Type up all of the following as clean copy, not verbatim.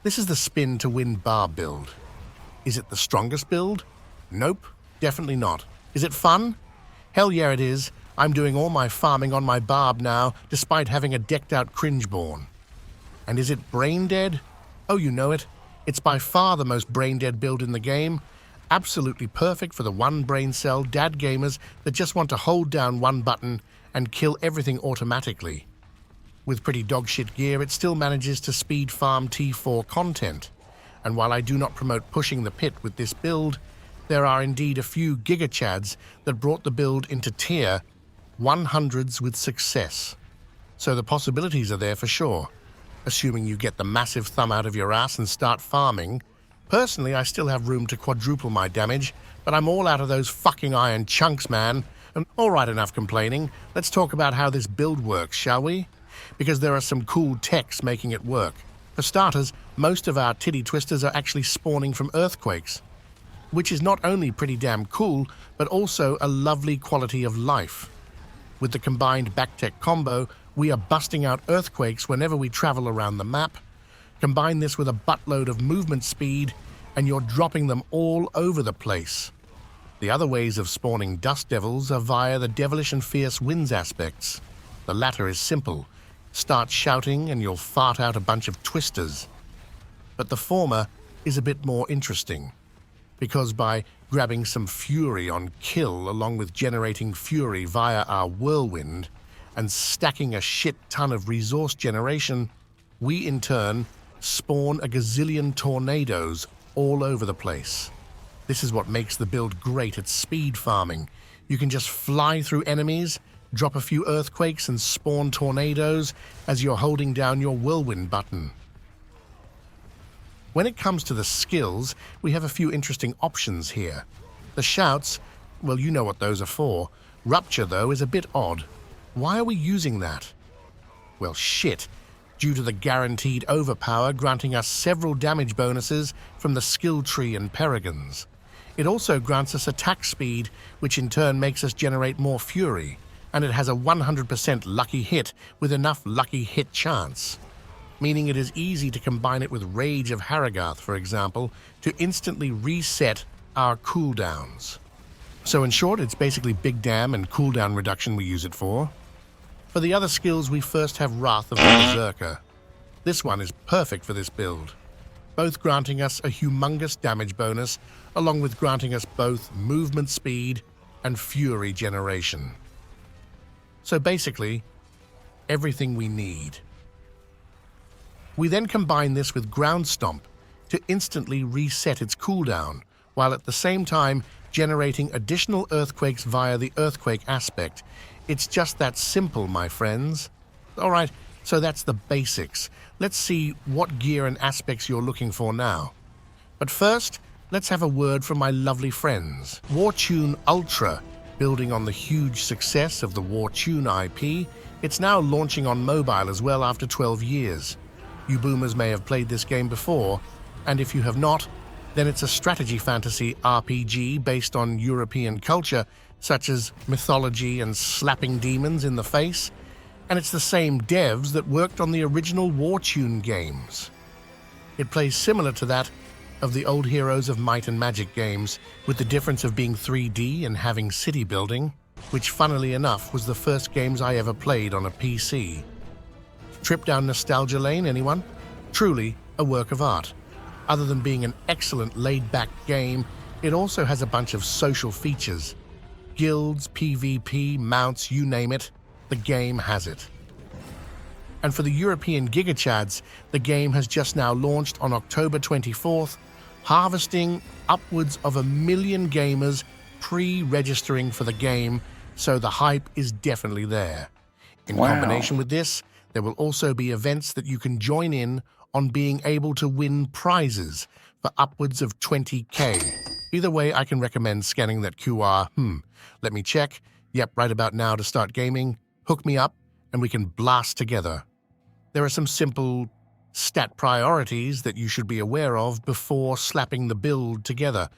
This is the spin to win Barb build. Is it the strongest build? Nope, definitely not. Is it fun? Hell yeah it is. I'm doing all my farming on my Barb now, despite having a decked-out cringeborn. And is it brain dead? Oh, you know it. It's by far the most brain dead build in the game. Absolutely perfect for the one brain cell dad gamers that just want to hold down one button and kill everything automatically. With pretty dogshit gear, it still manages to speed farm T4 content. And while I do not promote pushing the pit with this build, there are indeed a few gigachads that brought the build into tier 100s with success. So the possibilities are there for sure, assuming you get the massive thumb out of your ass and start farming. Personally, I still have room to quadruple my damage, but I'm all out of those fucking iron chunks, man. And all right, enough complaining. Let's talk about how this build works, shall we? Because there are some cool techs making it work. For starters, most of our titty twisters are actually spawning from earthquakes, which is not only pretty damn cool, but also a lovely quality of life. With the combined backtech combo, we are busting out earthquakes whenever we travel around the map. Combine this with a buttload of movement speed, and you're dropping them all over the place. The other ways of spawning dust devils are via the devilish and fierce winds aspects. The latter is simple. Start shouting and you'll fart out a bunch of twisters. But the former is a bit more interesting, because by grabbing some fury on kill along with generating fury via our Whirlwind and stacking a shit ton of resource generation, we in turn spawn a gazillion tornadoes all over the place. This is what makes the build great at speed farming. You can just fly through enemies, drop a few earthquakes and spawn tornadoes as you're holding down your Whirlwind button. When it comes to the skills, we have a few interesting options here. The shouts, well, you know what those are for. Rupture, though, is a bit odd. Why are we using that? Well, shit. Due to the guaranteed overpower granting us several damage bonuses from the skill tree and Perragons. It also grants us attack speed, which in turn makes us generate more fury, and it has a 100% lucky hit with enough lucky hit chance, meaning it is easy to combine it with Rage of Harrogath, for example, to instantly reset our cooldowns. So in short, it's basically big dam and cooldown reduction we use it for. For the other skills, we first have Wrath of the Berserker. This one is perfect for this build, both granting us a humongous damage bonus, along with granting us both movement speed and fury generation. So basically, everything we need. We then combine this with Ground Stomp to instantly reset its cooldown, while at the same time generating additional earthquakes via the earthquake aspect. It's just that simple, my friends. Alright, so that's the basics. Let's see what gear and aspects you're looking for now. But first, let's have a word from my lovely friends. Wartune Ultra, building on the huge success of the Wartune IP, it's now launching on mobile as well after 12 years. You boomers may have played this game before, and if you have not, then it's a strategy fantasy RPG based on European culture, such as mythology and slapping demons in the face, and it's the same devs that worked on the original Wartune games. It plays similar to that of the old Heroes of Might and Magic games, with the difference of being 3D and having city building, which funnily enough was the first games I ever played on a PC. Trip down nostalgia lane, anyone? Truly a work of art. Other than being an excellent laid-back game, it also has a bunch of social features. Guilds, PvP, mounts, you name it, the game has it. And for the European gigachads, the game has just now launched on October 24th, harvesting upwards of 1 million gamers pre-registering for the game, so the hype is definitely there. In combination with this, there will also be events that you can join in on being able to win prizes for upwards of 20k. Either way, I can recommend scanning that QR. Let me check. Yep, right about now to start gaming. Hook me up, and we can blast together. There are some simple stat priorities that you should be aware of before slapping the build together.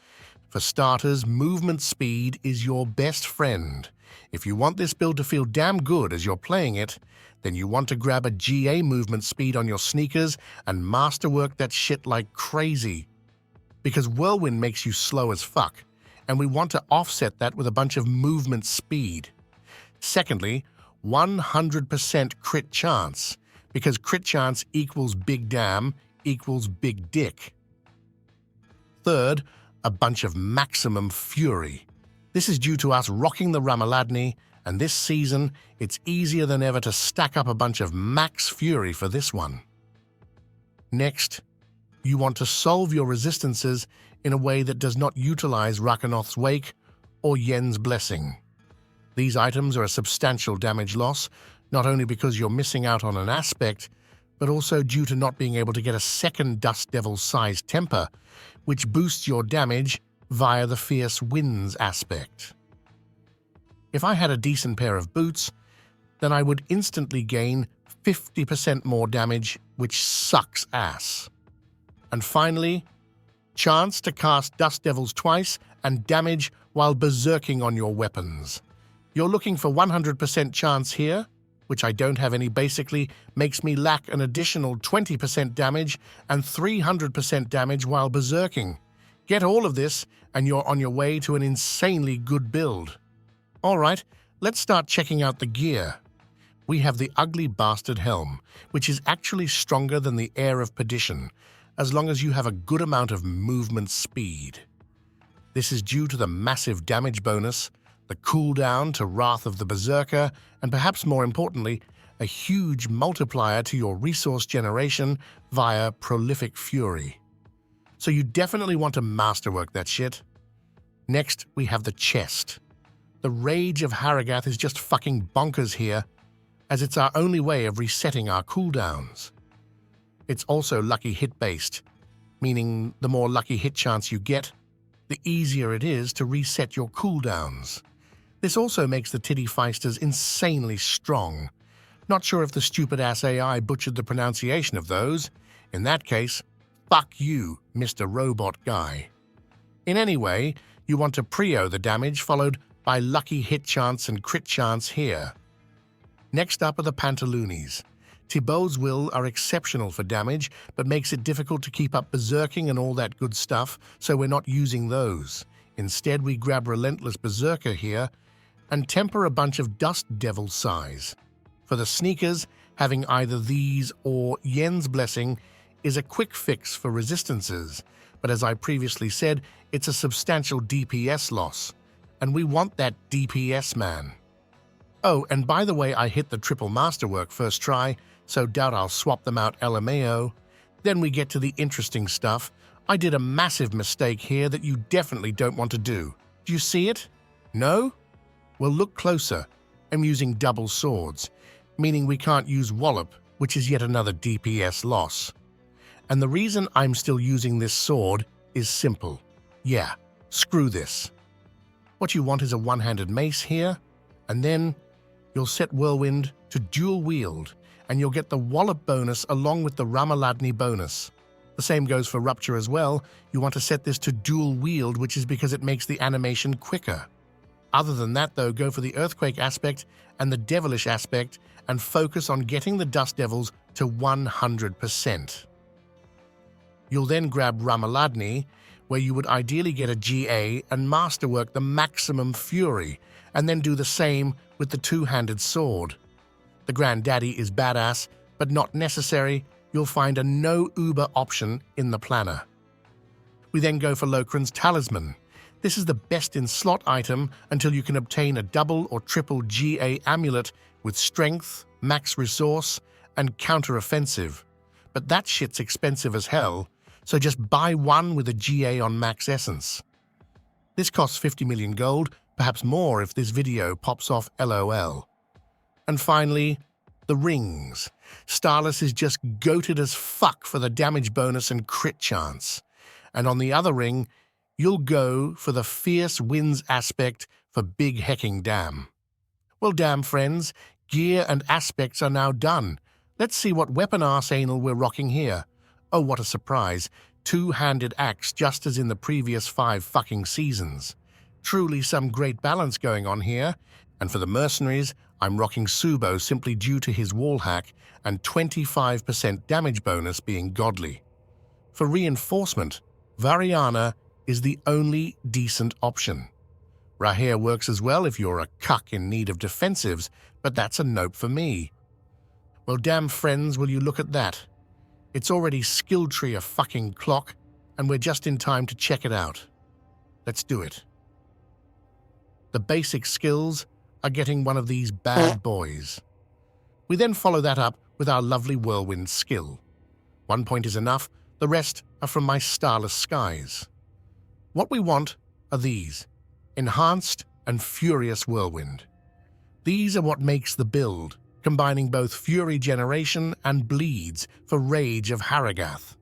For starters, movement speed is your best friend. If you want this build to feel damn good as you're playing it, then you want to grab a GA movement speed on your sneakers and masterwork that shit like crazy. Because Whirlwind makes you slow as fuck, and we want to offset that with a bunch of movement speed. Secondly, 100% crit chance, because crit chance equals big damn equals big dick. Third, a bunch of maximum fury. This is due to us rocking the Ramaladni, and this season, it's easier than ever to stack up a bunch of max fury for this one. Next, you want to solve your resistances in a way that does not utilize Rakanoth's Wake or Yen's Blessing. These items are a substantial damage loss, not only because you're missing out on an aspect, but also due to not being able to get a second Dust Devil-sized temper, which boosts your damage via the Fierce Winds aspect. If I had a decent pair of boots, then I would instantly gain 50% more damage, which sucks ass. And finally, chance to cast Dust Devils twice and damage while berserking on your weapons. You're looking for 100% chance here, which I don't have any, basically makes me lack an additional 20% damage and 300% damage while berserking. Get all of this and you're on your way to an insanely good build. Alright, let's start checking out the gear. We have the ugly bastard helm, which is actually stronger than the Heir of Perdition, as long as you have a good amount of movement speed. This is due to the massive damage bonus, the cooldown to Wrath of the Berserker, and perhaps more importantly, a huge multiplier to your resource generation via Prolific Fury. So you definitely want to masterwork that shit. Next, we have the chest. The Rage of Harrogath is just fucking bonkers here, as it's our only way of resetting our cooldowns. It's also lucky hit-based, meaning the more lucky hit chance you get, the easier it is to reset your cooldowns. This also makes the Titty Feisters insanely strong. Not sure if the stupid-ass AI butchered the pronunciation of those. In that case, fuck you, Mr. Robot Guy. In any way, you want to prio the damage followed by lucky hit chance and crit chance here. Next up are the Pantaloonies. Thibault's Will are exceptional for damage, but makes it difficult to keep up berserking and all that good stuff, so we're not using those. Instead, we grab Relentless Berserker here and temper a bunch of Dust Devil size. For the sneakers, having either these or Yen's Blessing is a quick fix for resistances, but as I previously said, it's a substantial DPS loss, and we want that DPS man. Oh, and by the way, I hit the triple masterwork first try, so doubt I'll swap them out LMAO. Then we get to the interesting stuff. I did a massive mistake here that you definitely don't want to do. Do you see it? No? Well, look closer. I'm using double swords, meaning we can't use Wallop, which is yet another DPS loss. And the reason I'm still using this sword is simple. Yeah, screw this. What you want is a one-handed mace here, and then you'll set Whirlwind to dual wield, and you'll get the Wallop bonus along with the Ramaladni bonus. The same goes for Rupture as well. You want to set this to dual wield, which is because it makes the animation quicker. Other than that, though, go for the Earthquake aspect and the Devilish aspect and focus on getting the Dust Devils to 100%. You'll then grab Ramaladni, where you would ideally get a GA and masterwork the maximum fury, and then do the same with the two-handed sword. The Granddaddy is badass, but not necessary. You'll find a no-Uber option in the planner. We then go for Lokran's Talisman. This is the best in slot item until you can obtain a double or triple GA amulet with strength, max resource, and counter-offensive. But that shit's expensive as hell, so just buy one with a GA on max essence. This costs 50 million gold, perhaps more if this video pops off LOL. And finally, the rings. Starless is just goated as fuck for the damage bonus and crit chance. And on the other ring, you'll go for the Fierce Winds aspect for big hecking damn. Well, damn friends, gear and aspects are now done. Let's see what weapon arsenal we're rocking here. Oh, what a surprise. Two-handed axe just as in the previous 5 fucking seasons. Truly some great balance going on here, And for the mercenaries, I'm rocking Subo simply due to his wall hack and 25% damage bonus being godly. For reinforcement, Variana is the only decent option. Rahir works as well if you're a cuck in need of defensives, but that's a nope for me. Well, damn friends, will you look at that? It's already skill tree a fucking clock, and we're just in time to check it out. Let's do it. The basic skills are getting one of these bad boys. We then follow that up with our lovely Whirlwind skill. 1 point is enough, the rest are from my Starless Skies. What we want are these: Enhanced and Furious Whirlwind. These are what makes the build, combining both Fury Generation and Bleeds for Rage of Haragath.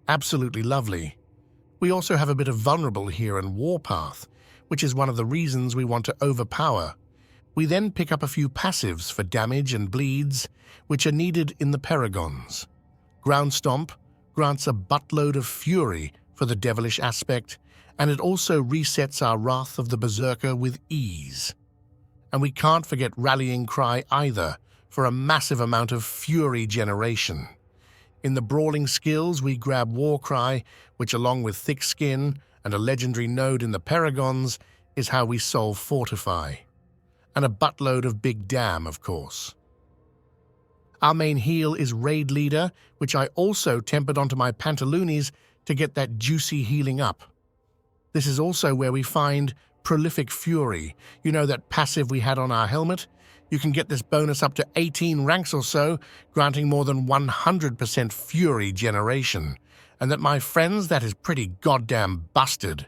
Absolutely lovely. We also have a bit of Vulnerable here and Warpath, which is one of the reasons we want to overpower. We then pick up a few passives for damage and bleeds, which are needed in the Perragons. Ground Stomp grants a buttload of fury for the devilish aspect, and it also resets our Wrath of the Berserker with ease. And we can't forget Rallying Cry either, for a massive amount of fury generation. In the brawling skills, we grab Warcry, which along with Thick Skin and a legendary node in the Perragons is how we solve Fortify. And a buttload of Big Damn, of course. Our main heal is Raid Leader, which I also tempered onto my pantaloonies to get that juicy healing up. This is also where we find Prolific Fury, you know, that passive we had on our helmet. You can get this bonus up to 18 ranks or so, granting more than 100% fury generation. And that, my friends, that is pretty goddamn busted.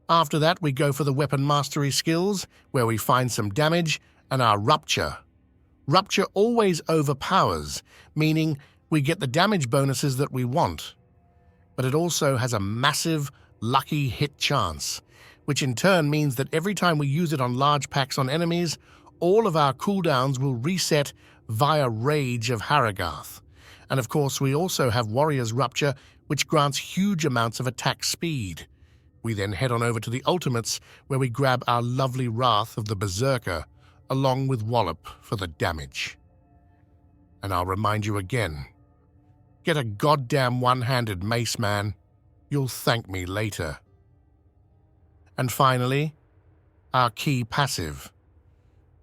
After that, we go for the Weapon Mastery skills, where we find some damage, and our Rupture. Rupture always overpowers, meaning we get the damage bonuses that we want. But it also has a massive, lucky hit chance, which in turn means that every time we use it on large packs on enemies, all of our cooldowns will reset via Rage of Haragath. And of course, we also have Warrior's Rupture, which grants huge amounts of attack speed. We then head on over to the Ultimates, where we grab our lovely Wrath of the Berserker, along with Wallop for the damage. And I'll remind you again, get a goddamn one-handed mace, man. You'll thank me later. And finally, our key passive.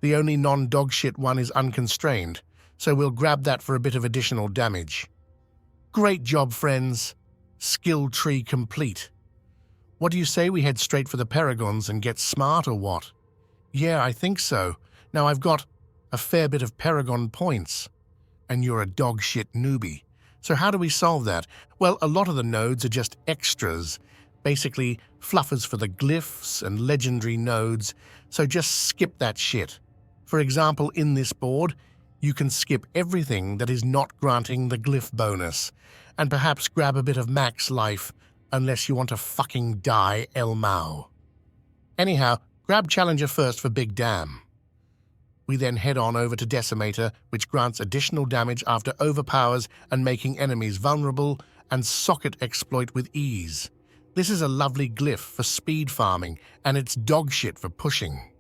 The only non-dogshit one is Unconstrained, so we'll grab that for a bit of additional damage. Great job, friends. Skill tree complete. What do you say we head straight for the Perragons and get smart or what? Yeah, I think so. Now I've got a fair bit of Perragon points, and you're a dogshit newbie. So how do we solve that? Well, a lot of the nodes are just extras, basically fluffers for the glyphs and legendary nodes, so just skip that shit. For example, in this board, you can skip everything that is not granting the glyph bonus, and perhaps grab a bit of max life, unless you want to fucking die El Mao. Anyhow, grab Challenger first for Big Damn. We then head on over to Decimator, which grants additional damage after overpowers and making enemies vulnerable, and Socket Exploit with ease. This is a lovely glyph for speed farming, and it's dogshit for pushing.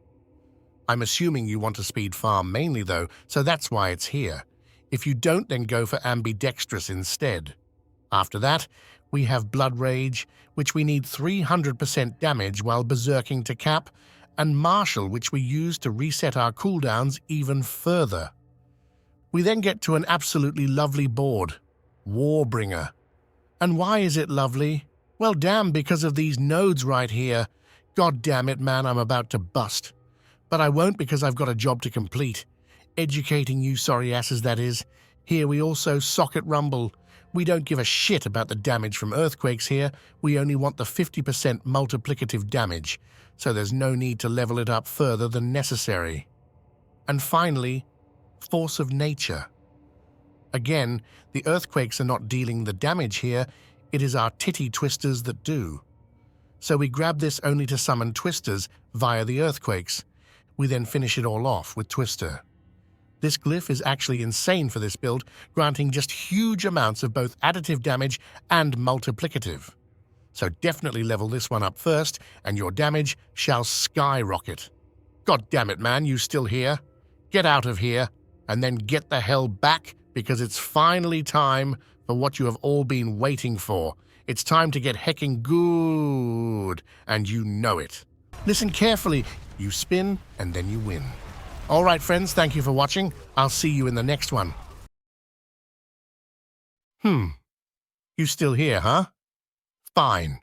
I'm assuming you want to speed farm mainly though, so that's why it's here. If you don't, then go for Ambidextrous instead. After that, we have Blood Rage, which we need 300% damage while berserking to cap, and Martial, which we use to reset our cooldowns even further. We then get to an absolutely lovely board, Warbringer. And why is it lovely? Well, damn, because of these nodes right here. God damn it, man, I'm about to bust. But I won't, because I've got a job to complete. Educating you sorry asses, that is. Here we also Socket Rumble. We don't give a shit about the damage from earthquakes here. We only want the 50% multiplicative damage, so there's no need to level it up further than necessary. And finally, Force of Nature. Again, the earthquakes are not dealing the damage here. It is our titty twisters that do. So we grab this only to summon twisters via the earthquakes. We then finish it all off with Twister. This glyph is actually insane for this build, granting just huge amounts of both additive damage and multiplicative. So definitely level this one up first, and your damage shall skyrocket. God damn it, man, you still here? Get out of here, and then get the hell back, because it's finally time for what you have all been waiting for. It's time to get hecking good, and you know it. Listen carefully. You spin, and then you win. All right, friends, thank you for watching. I'll see you in the next one. You still here, huh? Fine.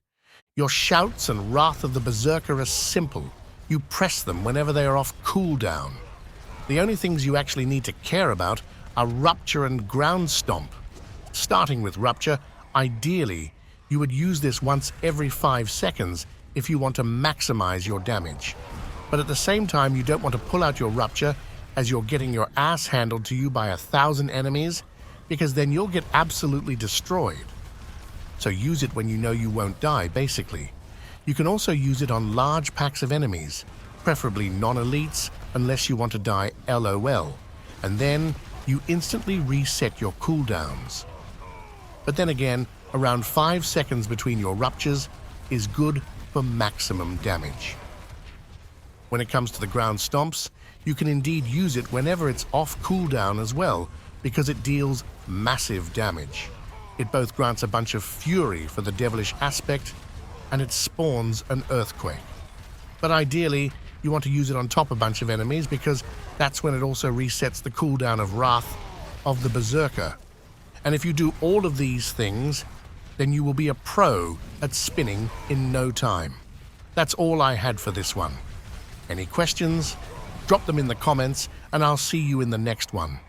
Your shouts and wrath of the Berserker are simple. You press them whenever they are off cooldown. The only things you actually need to care about are Rupture and Ground Stomp. Starting with Rupture, ideally, you would use this once every 5 seconds if you want to maximize your damage. But at the same time, you don't want to pull out your Rupture as you're getting your ass handled to you by 1,000 enemies, because then you'll get absolutely destroyed. So use it when you know you won't die, basically. You can also use it on large packs of enemies, preferably non-elites, unless you want to die LOL, and then you instantly reset your cooldowns. But then again, around 5 seconds between your ruptures is good for maximum damage. When it comes to the ground stomps, you can indeed use it whenever it's off cooldown as well, because it deals massive damage. It both grants a bunch of fury for the devilish aspect, and it spawns an earthquake. But ideally, you want to use it on top of a bunch of enemies, because that's when it also resets the cooldown of Wrath of the Berserker. And if you do all of these things, then you will be a pro at spinning in no time. That's all I had for this one. Any questions? Drop them in the comments, and I'll see you in the next one.